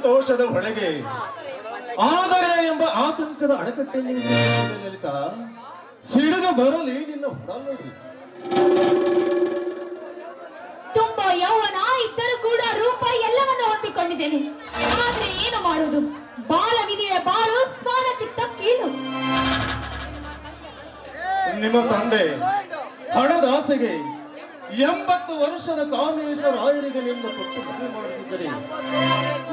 ಸಂತೋಷದ ಒಳಗೆ ಆದರೆ ಎಂಬ ಆತಂಕದ ಅಣಕಟ್ಟೆಯಲ್ಲಿ ಲಲಿತಾ ಸಿಡಿದು ಬರಲಿ ನಿನ್ನ ಹೊಡಲೋಡಿ. ತುಂಬಾ ಯೌವನ ಇದ್ದರೂ ಕೂಡ ರೂಪ ಎಲ್ಲವನ್ನ ಹೊಂದಿಕೊಂಡಿದ್ದೇನೆ. ಆದ್ರೆ ಏನು ಮಾಡುವುದು, ಬಾಲ ವಿಧಿಯ ಬಾಳು ಸ್ವಾನಕ್ಕಿಂತ ಕೀಳು. ನಿಮ್ಮ ತಂದೆ ಹಣದ ಆಸೆಗೆ 80 ವರ್ಷದ ಕಾಮೇಶ್ವರಾಯರಿಗೆ ನಿನ್ನ ಕೊಟ್ಟು ಮದುವೆ ಮಾಡುತ್ತಿದ್ದರೆ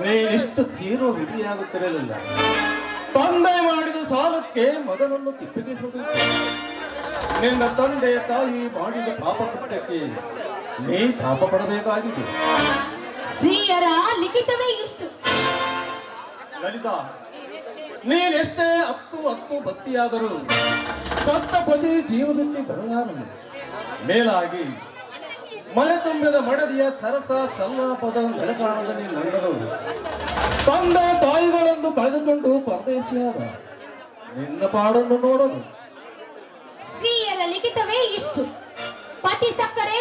ನೀನಿಷ್ಟು ತೀರೋ ವಿಧಿಯಾಗುತ್ತಿರಲಿಲ್ಲ. ತಂದೆ ಮಾಡಿದ ಸಾಲಕ್ಕೆ ಮಗನನ್ನು ತಿಪ್ಪಿಗೆ ಹೋಗಿ ನಿನ್ನ ತಂದೆ ತಾಯಿ ಮಾಡಿದ ಪಾಪ ಕೃತ್ಯಕ್ಕೆ ನೀ ತಾಪ ಪಡಬೇಕಾಗಿದೆ. ಸ್ತ್ರೀಯರ ಲಿಖಿತವೇ ಇಷ್ಟು. ಲಲಿತಾ, ನೀನೆಷ್ಟೇ ಹತ್ತು ಭಕ್ತಿಯಾದರೂ ಸತ್ತ ಪತಿ ಜೀವನಕ್ಕೆ ಬರಲಾರನು. ಮೇಲಾಗಿ ಮನೆ ತುಂಬಿದ ಮಡದಿಯ ಸರಸ ಸಲ್ಲಾಪದ ನೆಲಕಾಣದಲ್ಲಿ ನಂದನು ತಂದೆ ತಾಯಿಗಳನ್ನು ಕಳೆದುಕೊಂಡು ಪರದೇಶಿಯಾದ ನಿನ್ನ ಪಾಡನ್ನು ನೋಡಲು. ಸ್ತ್ರೀಯರ ಲಿಖಿತವೇ ಇಷ್ಟು. ಪತಿ ಸಕ್ಕರೆ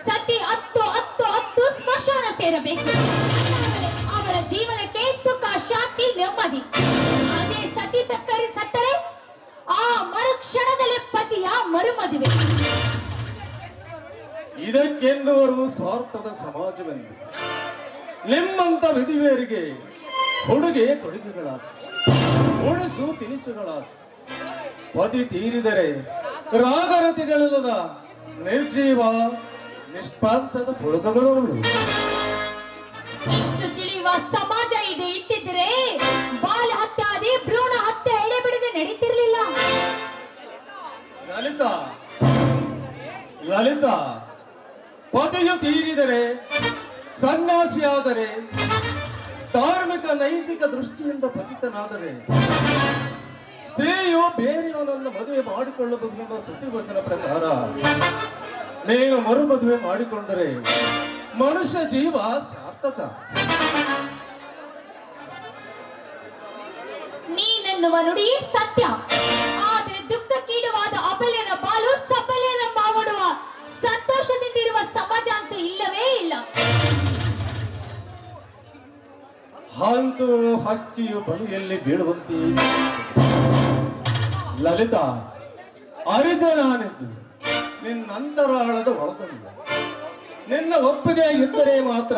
ಸತಿ 10 ಸ್ಮಶಾನ ಸೇರಬೇಕು. ಅವರ ಜೀವನಕ್ಕೆ ಸುಖ ಶಾಂತಿ ನೆಮ್ಮದಿ. ಅದೇ ಸತಿ ಸಕ್ಕರೆ ಸತ್ತರೆ ಆ ಮರುಕ್ಷಣದಲ್ಲಿ ಪತಿಯ ಮರುಮದುವೆ. ಇದಕ್ಕೆಂದುವರು ಸ್ವಾರ್ಥದ ಸಮಾಜವೆಂದು ನಿಮ್ಮಂತ ವಿಧಿವೇರಿಗೆ ಹುಡುಗೆ ತೊಡುಗೆಗಳ ಆಸೆ, ಉಣಿಸು ತಿನಿಸುಗಳ ಆಸೆ. ಪತಿ ತೀರಿದರೆ ರಾಗರತಿಗಳಿಲ್ಲದ ನಿರ್ಜೀವ ನಿಷ್ಪಾಂತದ ಪುಳುಕಗಳು. ಇಷ್ಟು ತಿಳಿಯುವ ಸಮಾಜ ಇದು ಇಟ್ಟಿದ್ರೆ ಬಾಲ ಹತ್ಯೆ ಆದಿ ಭ್ರೂಣ ಹತ್ಯೆ ಎಡೆಬಿಡದೆ ನಡೀತಿರ್ಲಿಲ್ಲ. ಲಲಿತಾ, ಪತಿಯು ತೀರಿದರೆ ಸನ್ಯಾಸಿಯಾದರೆ ಧಾರ್ಮಿಕ ನೈತಿಕ ದೃಷ್ಟಿಯಿಂದ ಪತಿತನಾದರೆ ಸ್ತ್ರೀಯು ಬೇರೆಯವನನ್ನು ಮದುವೆ ಮಾಡಿಕೊಳ್ಳಬಹುದೆಂಬ ಸುದ್ದಿವಚನ ಪ್ರಕಾರ ನೀನು ಮರು ಮದುವೆ ಮಾಡಿಕೊಂಡರೆ ಮನುಷ್ಯ ಜೀವ ಸಾರ್ಥಕ. ನೀನೆನ್ನುವ ನುಡಿ ಸತ್ಯ. ಆದ್ರೆ ದುಃಖಕ್ಕೀಡುವಾದ ಅಬಲೆಯ ಬಾಲು ಸಬಲೆಯ ಮಾಡುವ ಸಂತೋಷದಿಂದಿರುವ ಸಮಾಜ ಅಂತೂ ಇಲ್ಲವೇ ಇಲ್ಲ. ಅಂತೂ ಹಕ್ಕಿಯು ಬಲಿಯಲ್ಲಿ ಬೀಳುವಂತೆ. ಲಲಿತಾ, ಅರಿತೆ ನಾನೆಂದು ನಿನ್ನಂತರಾಳದ ಒಳಗಲ್ಲ. ನಿನ್ನ ಒಪ್ಪಿಗೆ ಇದ್ದರೆ ಮಾತ್ರ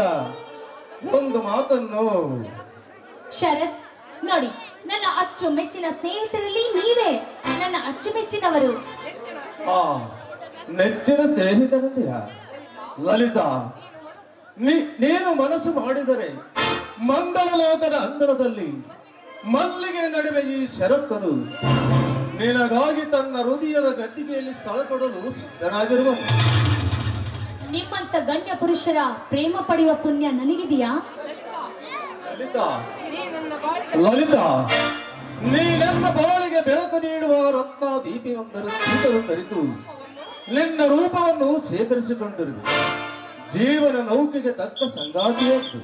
ಒಂದು ಮಾತನ್ನು. ಶರತ್ ನೋಡಿ, ನನ್ನ ಅಚ್ಚುಮೆಚ್ಚಿನ ಸ್ನೇಹಿತರಲ್ಲಿ ನೀವೇ ನನ್ನ ಅಚ್ಚುಮೆಚ್ಚಿನವರು. ನೆಚ್ಚಿನ ಸ್ನೇಹಿತನಂದೆಯ ಲಲಿತಾ, ನೀನು ಮನಸ್ಸು ಮಾಡಿದರೆ ಮಂಗಳ ಲೋಕದ ಅಂಗಳದಲ್ಲಿ ಮಲ್ಲಿಗೆ ನಡುವೆ ಈ ಶರತ್ತನು ನಿನಗಾಗಿ ತನ್ನ ಹೃದಯದ ಗದ್ದಿಗೆಯಲ್ಲಿ ಸ್ಥಳ ಕೊಡಲು ಸಿದ್ಧನಾಗಿರುವ. ನಿಮ್ಮಂತ ಗಣ್ಯ ಪುರುಷರ ಪ್ರೇಮ ಪಡೆಯುವ ಪುಣ್ಯ ನನಗಿದೆಯಾ? ಲಲಿತಾ, ನೀ ನನ್ನ ಬಾಳಿಗೆ ಬೆಳಕು ನೀಡುವ ರತ್ನ ದೀಪವೊಂದರ ತರಿತು ನಿನ್ನ ರೂಪವನ್ನು ಸೇಕರಿಸಿಕೊಂಡಿರುವೆ. ಜೀವನ ನೌಕೆಗೆ ತಕ್ಕ ಸಂಗಾತಿಯದ್ದು.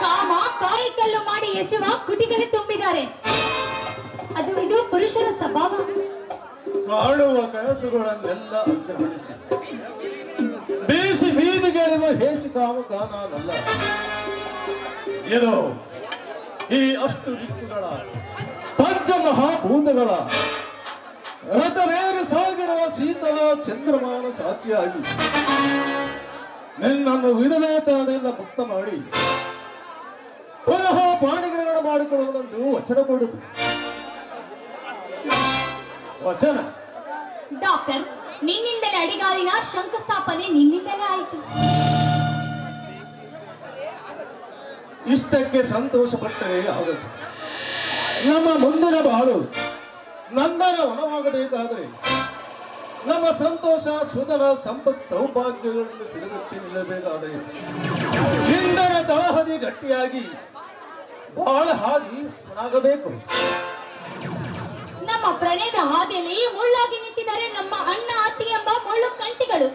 ಕಾಮ ಕಾಯಿಕಲ್ಲು ಮಾಡಿ ಎಸೆಯುವ ಕುಟಿಗಳೇ ತುಂಬಿದ್ದಾರೆ. ಅದು ಇದು ಪುರುಷರ ಸ್ವಭಾವ. ಕಾಣುವ ಕನಸುಗಳನ್ನೆಲ್ಲ ಅಗ್ರಹಣಿಸಿ ಬೀಸಿ ಬೀದಿಗೆಳೆಯುವ ಹೇಸಿ ಕಾಮಗಾನಲ್ಲ. ಇದು ಈ ಅಷ್ಟು ದಿಕ್ಕುಗಳ ಪಂಚಮಹಾಭೂತಗಳ ರಥವೇರಿ ಸಾಗಿರುವ ಶೀತಲ ಚಂದ್ರಮಾನ ಸಾಕ್ಷಿಯಾಗಿ ನಿನ್ನನ್ನು ವಿಧವೇತನದಿಂದ ಮುಕ್ತ ಮಾಡಿ ಪುನಃ ಪಾಣಿಗ್ರಹಣ ಮಾಡಿಕೊಳ್ಳುವುದೆಂದು ವಚನ ಕೊಡುದು. ವಚನ ಡಾಕ್ಟರ್, ನಿನ್ನಿಂದಲೇ ಅಡಿಗಾಲಿನ ಶಂಕುಸ್ಥಾಪನೆ ನಿನ್ನಿಂದಲೇ ಆಯಿತು. ಇಷ್ಟಕ್ಕೆ ಸಂತೋಷ ಪಟ್ಟರೆ ಆಗದು. ನಮ್ಮ ಮುಂದಿನ ಬಾಳು ನಂದನ ವನವಾಗಬೇಕಾದರೆ ನಮ್ಮ ಸಂತೋಷ ಸುಧನ ಸಂಪತ್ ಸೌಭಾಗ್ಯಗಳಿಂದ ಸಿಲುಗತ್ತಿ ನಿಲ್ಲಬೇಕಾದರೆ ಇಂಧನ ತಳಹದಿ ಗಟ್ಟಿಯಾಗಿ ಬಾಳ ಹಾದಿ ಹಸನಾಗಬೇಕು. ನಮ್ಮ ಪ್ರಣಯದ ಹಾದಿಯಲ್ಲಿ ಮುಳ್ಳಾಗಿ ನಿಂತಿದ್ದಾರೆ ನಮ್ಮ ಅಣ್ಣ ಅತ್ತಿ ಎಂಬ ಮುಳ್ಳು ಕಂಟಿಗಳು.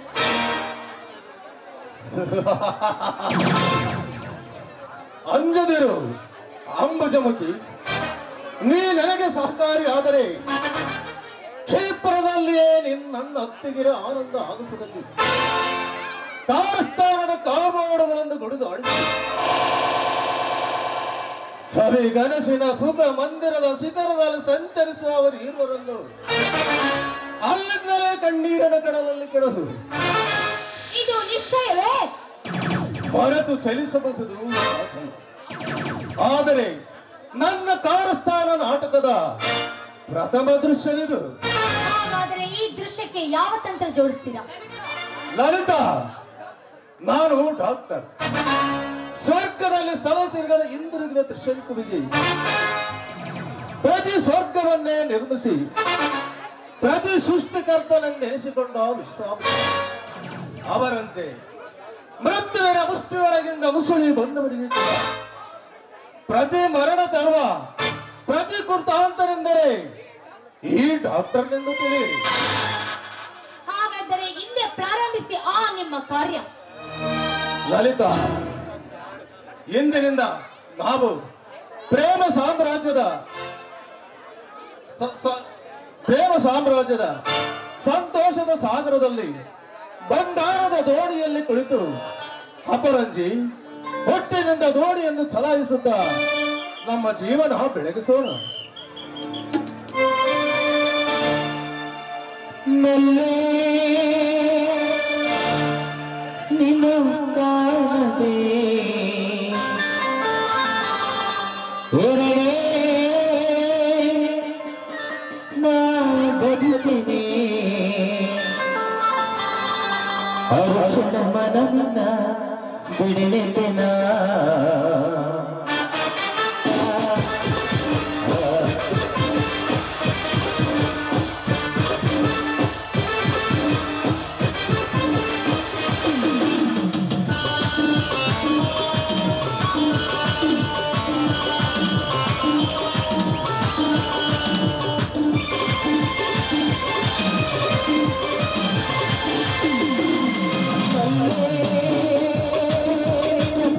ಅಂಜದಿರು ಅಂಬುಜಮುಖಿ, ನೀ ನನಗೆ ಸಹಕಾರಿ ಆದರೆ ಕ್ಷೇತ್ರದಲ್ಲಿಯೇ ನನ್ನ ಅತ್ತಿಗಿರ ಆನಂದ ಆಗಸದಲ್ಲಿ ಕಾರ್ಸ್ಥಾನದ ಕಾರ್ಮೋಡಗಳನ್ನು ಗುಡುಗಾಡಿಸಿ ಸವಿಗನಸಿನ ಸುಖ ಮಂದಿರದ ಶಿಖರದಲ್ಲಿ ಸಂಚರಿಸುವ ಅವರು ಇರುವರನ್ನು ಅಲ್ಲಿಂದಲೇ ಕಣ್ಣೀರನ ಕಡಲಲ್ಲಿ ಕೆಡದು ಇದು ನಿಶ್ಚಯವೇ ಹೊರತು ಚಲಿಸಬಹುದು ವಾಚನ. ಆದರೆ ನನ್ನ ಕಾರಸ್ಥಾನ ನಾಟಕದ ಪ್ರಥಮ ದೃಶ್ಯವಿದು. ಹಾಗಾದರೆ ಈ ದೃಶ್ಯಕ್ಕೆ ಯಾವ ತಂತ್ರ ಜೋಡಿಸ್ತೀರಾ? ಲಲಿತಾ, ನಾನು ಡಾಕ್ಟರ್. ಸ್ವರ್ಗದಲ್ಲಿ ಸ್ಥಳ ತಿರುಗದ ಹಿಂದಿರುಗಿದ ತ್ರಿಶಂಕುವಿಗೆ ಪ್ರತಿ ಸ್ವರ್ಗವನ್ನೇ ನಿರ್ಮಿಸಿ ಪ್ರತಿ ಸೃಷ್ಟಿಕರ್ತನೆಂದೆನಿಸಿಕೊಂಡ ವಿಶ್ವಾಮಿತ್ರ ಅವರಂತೆ ಮೃತ್ಯುವಿನ ಮುಷ್ಟಿಯೊಳಗಿಂದ ಮುಸುಳಿ ಬಂದವರಿಗೆ ಕೂಡ ಪ್ರತಿ ಮರಣ ತರುವ ಪ್ರತಿ ಕೃತಾಂತರೆಂದರೆ ಈ ಡಾಕ್ಟರ್ನೆಂದು ತಿಳಿಯಿರಿ. ಹಾಗಾದರೆ ಹಿಂದೆ ಪ್ರಾರಂಭಿಸಿ ಆ ನಿಮ್ಮ ಕಾರ್ಯ. ಲಲಿತಾ, ಇಂದಿನಿಂದ ನಾವು ಪ್ರೇಮ ಸಾಮ್ರಾಜ್ಯದ ಸಂತೋಷದ ಸಾಗರದಲ್ಲಿ ಬಂಗಾರದ ದೋಣಿಯಲ್ಲಿ ಕುಳಿತು ಅಪರಂಜಿ ಹೊಟ್ಟಿನಿಂದ ದೋಣಿಯನ್ನು ಚಲಾಯಿಸುತ್ತಾ ನಮ್ಮ ಜೀವನ ಬೆಳಗಿಸೋಣ. ಮೆಲ್ಲೆ ನಿನ್ನು ಕಾಣದೆ ಎರಡೇ ನಾ ಬದುಕಿದೆ ಅರುಷಣ ಮನವಿನ ಬಿಡಲೆನ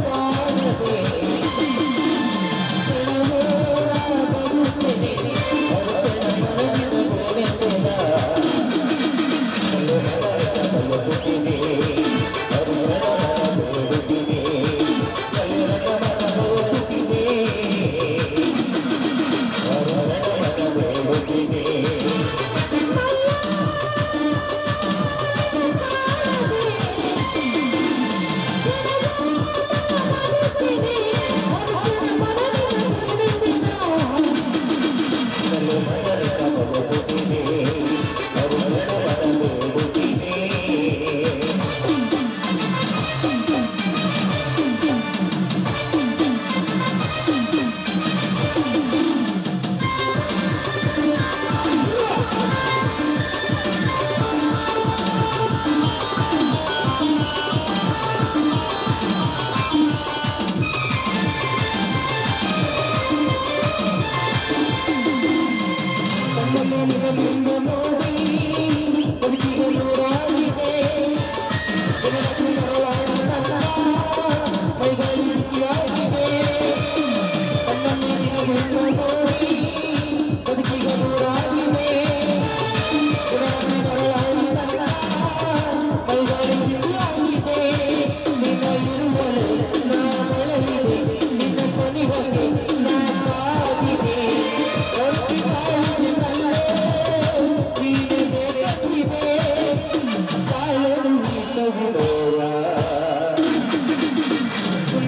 ಕಾಣದೆ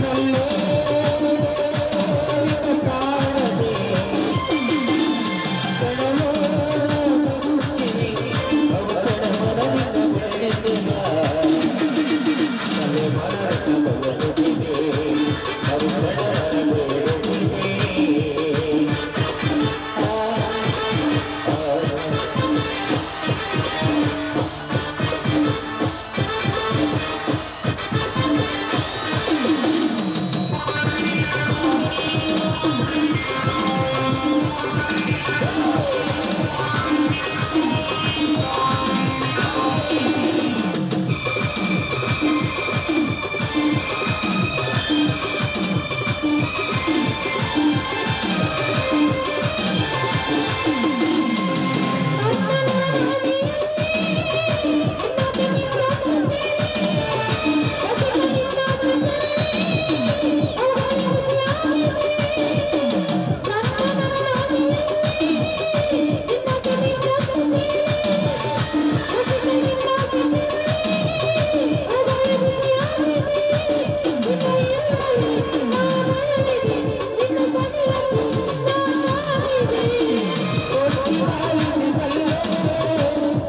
ನಲ್ಲೋ ಕಾಣದೆ ಕಡಲೋ ಬರುತ್ತಿದೆ ಔಷಧ ಮರದಿಂದ ಬೆಳೆದಿಲ್ಲ ತಲೆ ಮಾರಾಟ ಬಯಸುತ್ತಿದೆ ಔಷಧ ಮರ ಬೇಡುತ್ತಿದೆ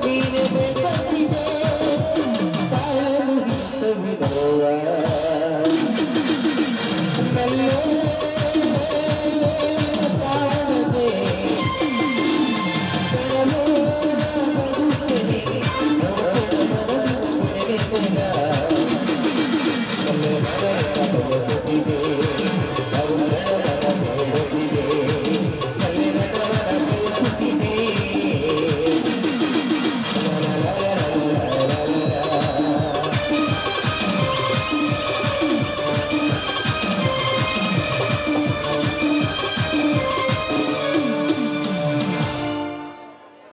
ನೀನೆ ಬೇಕಂತಿದೆ ಕಾಯಲು ಹಿಡಿದ ವಿನೋವ